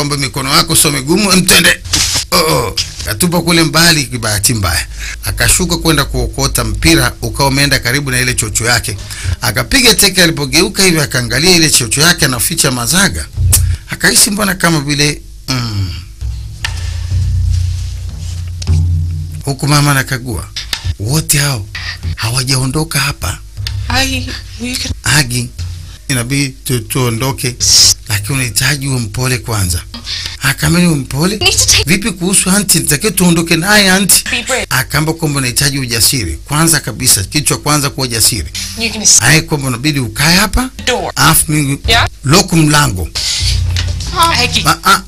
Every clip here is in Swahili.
kwamba mikono yako sio migumu, mtende. Katupa kule mbali kibahati mbaya. Akashuka kwenda kuokota mpira, ukao umeenda karibu na ile chocho yake. Akapiga teke, alipogeuka hivi akaangalia ile chocho yake anaficha mazaga. Akahisi mbona kama vile huku mama nakagua. Wote hao hawajaondoka hapa. Agi, inabidi tuondoke, lakini unahitaji uwe mpole kwanza. Akamwambia mpole? Vipi kuhusu aunti? Nitakiwa tuondoke naye aunti. Akaamba kwamba unahitaji ujasiri. Kwanza kabisa, kichwa kwanza kuwa jasiri. Hai kwamba unabidi ukae hapa. Afu mimi loku mlango.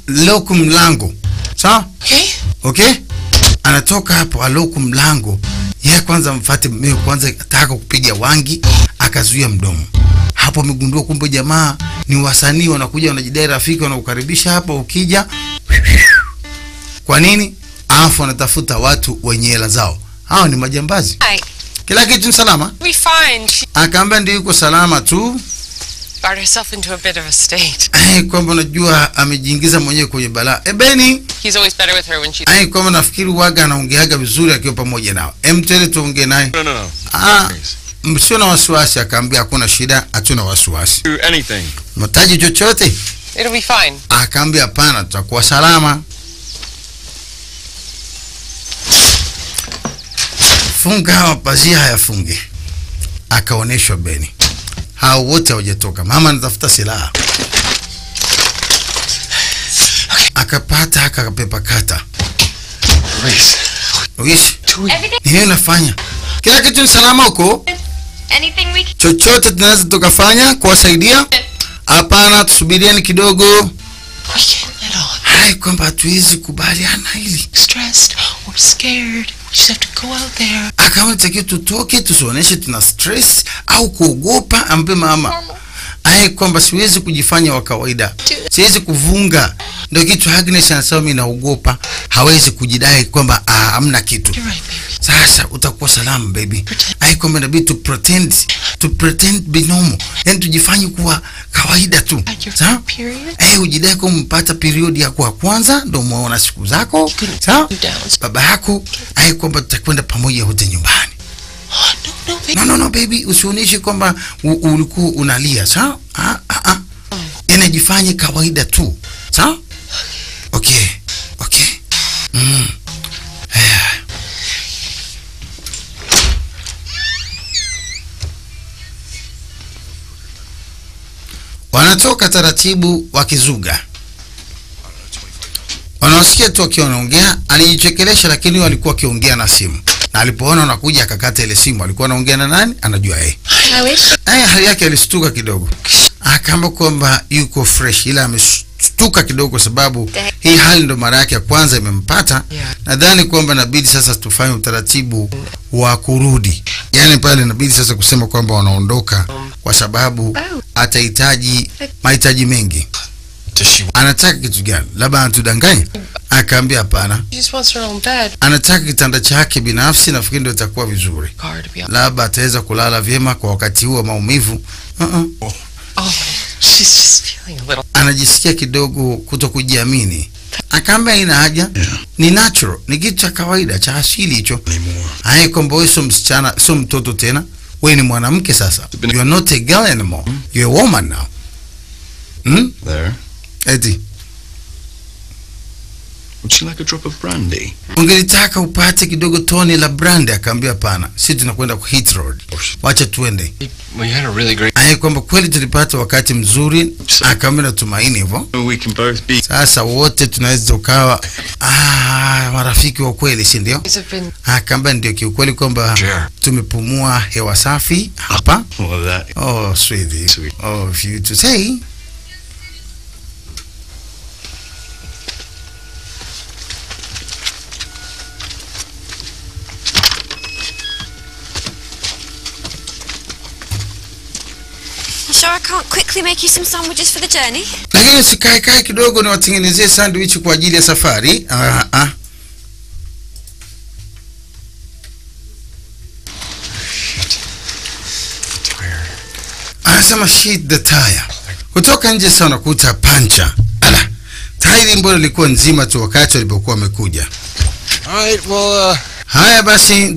Loku mlango. Sawa? Okay? Anatoka hapo aloku mlango. Yeye kwanza mfuate mimi kwanza, ataka kupiga wangi, akazuia mdomo. Hapo amegundua kumbe jamaa ni wasanii wanakuja wanajidai rafiki, wanakukaribisha hapa ukija. Kwa nini? Afu wanatafuta watu wenye hela zao. Hao ni majambazi. Kila kitu ni salama? We fine. Akaambia ndio yuko salama tu. Got herself into a bit of a state. Kwamba unajua amejiingiza mwenyewe kwenye balaa. Beni. He's always better with her when she. Kwamba nafikiri waga anaongeaga vizuri akiwa pamoja nao. Tele tuongee naye. No. Msio na wasiwasi. Akaambia hakuna shida, hatuna wasiwasi. Do anything. Mtaji chochote? It'll be fine. Akaambia hapana, tutakuwa salama. Funga mapazia hayafunge. Akaoneshwa Beni. Hao wote hawajatoka. Mama anatafuta silaha. Akapata akapepa kata. Luis. Nini unafanya? Kila kitu ni salama huko? Chochote tunaweza tukafanya kuwasaidia? Hapana, tusubirieni kidogo. Hai kwamba hatuwezi kubaliana hili. Stressed or scared. We just have to go out there. Akawa takiwa tutoke, tusioneshe tuna stress au kuogopa, ampe mama. Kwamba siwezi kujifanya wa kawaida. Siwezi kuvunga. Ndio kitu Agnes anasema mimi naogopa. Hawezi kujidai kwamba hamna kitu. Sasa utakuwa salama baby. Kwamba inabidi to pretend be normal. Yani tujifanye kuwa kawaida tu. Sawa? Ujidai kama mpata period yako ya kwanza ndio muone siku zako. Sawa? Baba yako kwamba tutakwenda pamoja wote nyumbani. No baby, usionyeshe kwamba ulikuwa unalia, sawa? Inajifanye kawaida tu. Sawa? Okay. Wanatoka taratibu wakizuga. Wanasikia tu wakiwa wanaongea, alijichekelesha lakini walikuwa wakiongea na simu. Na alipoona wanakuja akakata ile simu. Alikuwa anaongea na nani? Anajua yeye. Hali yake alistuka kidogo. Akaamba kwamba yuko fresh, ila amestuka kidogo kwa sababu hii hali ndo mara yake ya kwanza imempata. Nadhani kwamba inabidi sasa tufanye utaratibu wa kurudi. Yani pale inabidi sasa kusema kwamba wanaondoka kwa sababu atahitaji mahitaji mengi. Anataka kitu gani? Labda anatudanganya? Akaambia hapana. She just wants her own bed. Anataka kitanda chake binafsi, nafikiri ndio itakuwa vizuri. Labda ataweza kulala vyema kwa wakati huo maumivu. She's just feeling a little. Anajisikia kidogo kutokujiamini. Akaambia ina haja. Ni natural, ni kitu cha kawaida cha asili hicho. Kwamba wewe sio msichana, sio mtoto tena. Wewe ni mwanamke sasa. You are not a girl anymore. You're a woman now. There. Eti. Would you like a drop of brandy? Ungelitaka upate kidogo tone la brandy? Akaambia hapana. Sisi tunakwenda ku hit road. Wacha tuende. We had a really great. Kwamba kweli tulipata wakati mzuri. Akaambia natumaini hivyo. We can both be. Sasa wote tunaweza ukawa marafiki wa kweli, si ndio? Akaambia ndio kiukweli kwamba tumepumua hewa safi hapa. Oh sweetie. Oh if you to say. Sure I can't quickly make you some sandwiches for the journey? Lakini sikae kidogo na watengenezee sandwich kwa ajili ya safari. Anasema shit the tire. Kutoka nje sana kuta pancha. Tairi gari mbona ilikuwa nzima tu wakati walipokuwa wamekuja. All right, well, Haya basi,